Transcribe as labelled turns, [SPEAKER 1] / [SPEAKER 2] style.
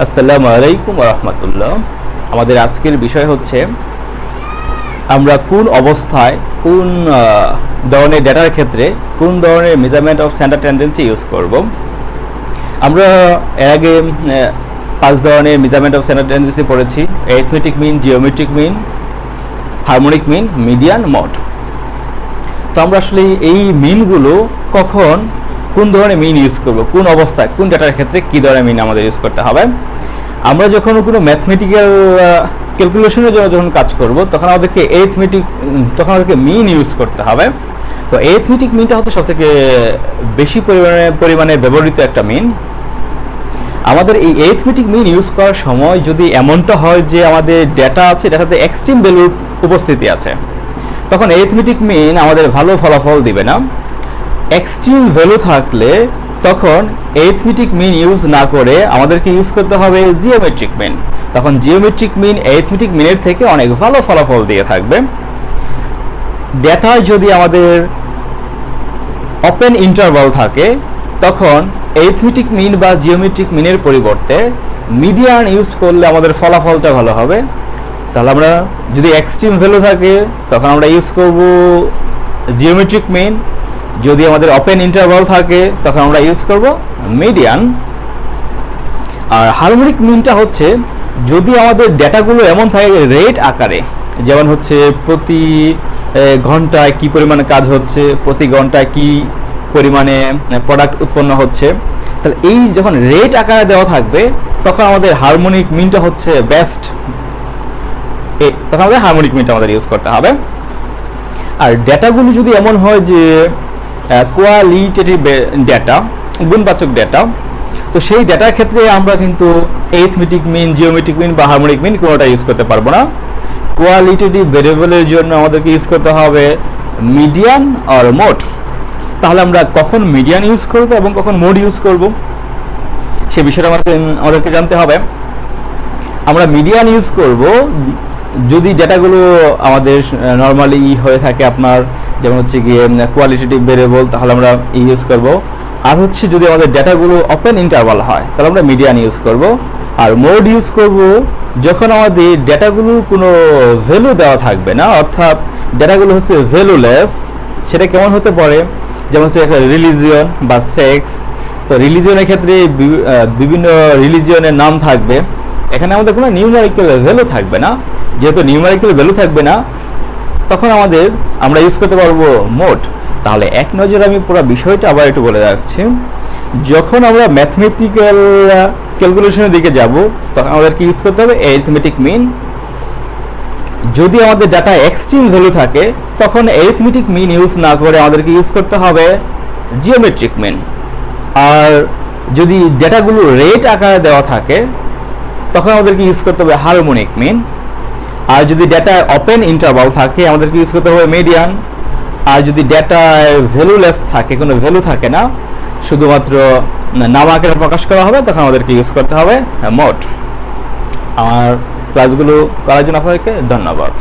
[SPEAKER 1] আসসালামু আলাইকুম ওয়া রাহমাতুল্লাহ। আমাদের আজকের বিষয় হচ্ছে আমরা কোন অবস্থায় কোন ধরনের ডেটার ক্ষেত্রে কোন ধরনের measurement of centre tendency use করব। আমরা এর আগে 5 ধরনের মেজারমেন্ট অফ সেন্টার টেন্ডেন্সি পড়েছি: arithmetic mean, geometric mean, harmonic mean, median, mode. তো আমরা আসলে এই মিনগুলো কখন কোন ধরনের মিন ইউজ করব, কোন অবস্থায় কোন ডেটার ক্ষেত্রে কী ধরনের মিন আমাদের ইউজ করতে হবে। আমরা যখন কোনো ম্যাথমেটিক্যাল ক্যালকুলেশনের জন্য যখন কাজ করব তখন আমাদেরকে মিন ইউজ করতে হবে। তো অ্যারিথমেটিক মিনটা হচ্ছে সবথেকে বেশি পরিমাণে ব্যবহৃত একটা মিন। আমাদের এই অ্যারিথমেটিক মিন ইউজ করার সময় যদি এমনটা হয় যে আমাদের ডেটা আছে, ডেটাতে এক্সট্রিম ভ্যালুর উপস্থিতি আছে, তখন অ্যারিথমেটিক মিন আমাদের ভালো ফলাফল দিবে না। এক্সট্রিম ভ্যালু থাকলে তখন অ্যারিথমেটিক মিন ইউজ না করে আমাদেরকে ইউজ করতে হবে জিওমেট্রিক মিন। তখন জিওমেট্রিক মিন অ্যারিথমেটিক মিনের থেকে অনেক ভালো ফলাফল দিয়ে থাকবে। ডেটা যদি আমাদের ওপেন ইন্টারভাল থাকে তখন অ্যারিথমেটিক মিন বা জিওমেট্রিক মিনের পরিবর্তে মিডিয়ান ইউজ করলে আমাদের ফলাফলটা ভালো হবে। তাহলে আমরা যদি এক্সট্রিম ভ্যালু থাকে তখন আমরা ইউজ করব জিওমেট্রিক মিন, যদি আমাদের ওপেন ইন্টারভাল থাকে তখন আমরা ইউজ করব মিডিয়ান। আর হারমোনিক মিনটা হচ্ছে যদি আমাদের ডেটাগুলো এমন থাকে রেট আকারে, যেমন হচ্ছে প্রতি ঘন্টায় কি পরিমাণে কাজ হচ্ছে, প্রতি ঘন্টায় কি পরিমাণে প্রোডাক্ট উৎপন্ন হচ্ছে, তাহলে এই যখন রেট আকারে দেওয়া থাকবে তখন আমাদের হারমোনিক মিনটা হচ্ছে বেস্ট। তখন আমাদের হারমোনিক মিনটা আমাদের ইউজ করতে হবে। আর ডেটাগুলো যদি এমন হয় যে কোয়ালিটেটিভ ডেটা, গুণবাচক ডেটা, তো সেই ডেটার ক্ষেত্রে আমরা কিন্তু অ্যারিথমেটিক মিন, জিওমেট্রিক মিন বা হারমোনিক মিন কোনোটা ইউজ করতে পারবো না। কোয়ালিটেটিভ ভেরিয়েবলের জন্য আমাদেরকে ইউজ করতে হবে মিডিয়ান আর মোড। তাহলে আমরা কখন মিডিয়ান ইউজ করব এবং কখন মোড ইউজ করব সে বিষয়টা আমাদেরকে জানতে হবে। আমরা মিডিয়ান ইউজ করব যদি ডেটাগুলো আমাদের নর্মালি হয়ে থাকে আপনার, যেমন হচ্ছে গিয়ে কোয়ালিটেটিভ ভেরিয়েবল, তাহলে আমরা ইউজ করব। আর হচ্ছে যদি আমাদের ডেটাগুলো ওপেন ইন্টারভাল হয় তাহলে আমরা মিডিয়ান ইউজ করব। আর মোড ইউজ করব যখন আমাদের ডেটাগুলোর কোনো ভ্যালু দেওয়া থাকবে না, অর্থাৎ ডেটাগুলো হচ্ছে ভ্যালুলেস। সেটা কেমন হতে পারে, যেমন হচ্ছে রিলিজিয়ন বা সেক্স। তো রিলিজিয়নের ক্ষেত্রে বিভিন্ন রিলিজিয়নের নাম থাকবে, এখানে আমাদের কোনো নিউমেরিক্যাল ভ্যালু থাকবে না। যেহেতু নিউমেরিক্যাল ভ্যালু থাকবে না তখন আমরা ইউজ করতে পারবো মোড। তাহলে এক নজরে আমি পুরো বিষয়টা আবার একটু বলে রাখছি। যখন আমরা ম্যাথমেটিক্যাল ক্যালকুলেশনের দিকে যাব তখন আমাদেরকে ইউজ করতে হবে অ্যারিথমেটিক মিন। যদি আমাদের ডাটা এক্সট্রিম ভ্যালু থাকে তখন অ্যারিথমেটিক মিন ইউজ না করে আমাদেরকে ইউজ করতে হবে জিওমেট্রিক মিন। আর যদি ডেটাগুলো রেট আকারে দেওয়া থাকে তখন আমাদেরকে ইউজ করতে হবে হারমোনিক মিন। আর যদি ডেটা ওপেন ইন্টারভাল থাকে আমাদেরকে ইউজ করতে হবে মিডিয়ান। আর যদি ডেটা ভ্যালুলেস থাকে, কোনো ভ্যালু থাকে না, শুধুমাত্র নাম আকারে প্রকাশ করা হবে, তখন আমাদেরকে ইউজ করতে হবে মোড। আমার ক্লাসগুলো করার জন্য আপনাদেরকে ধন্যবাদ।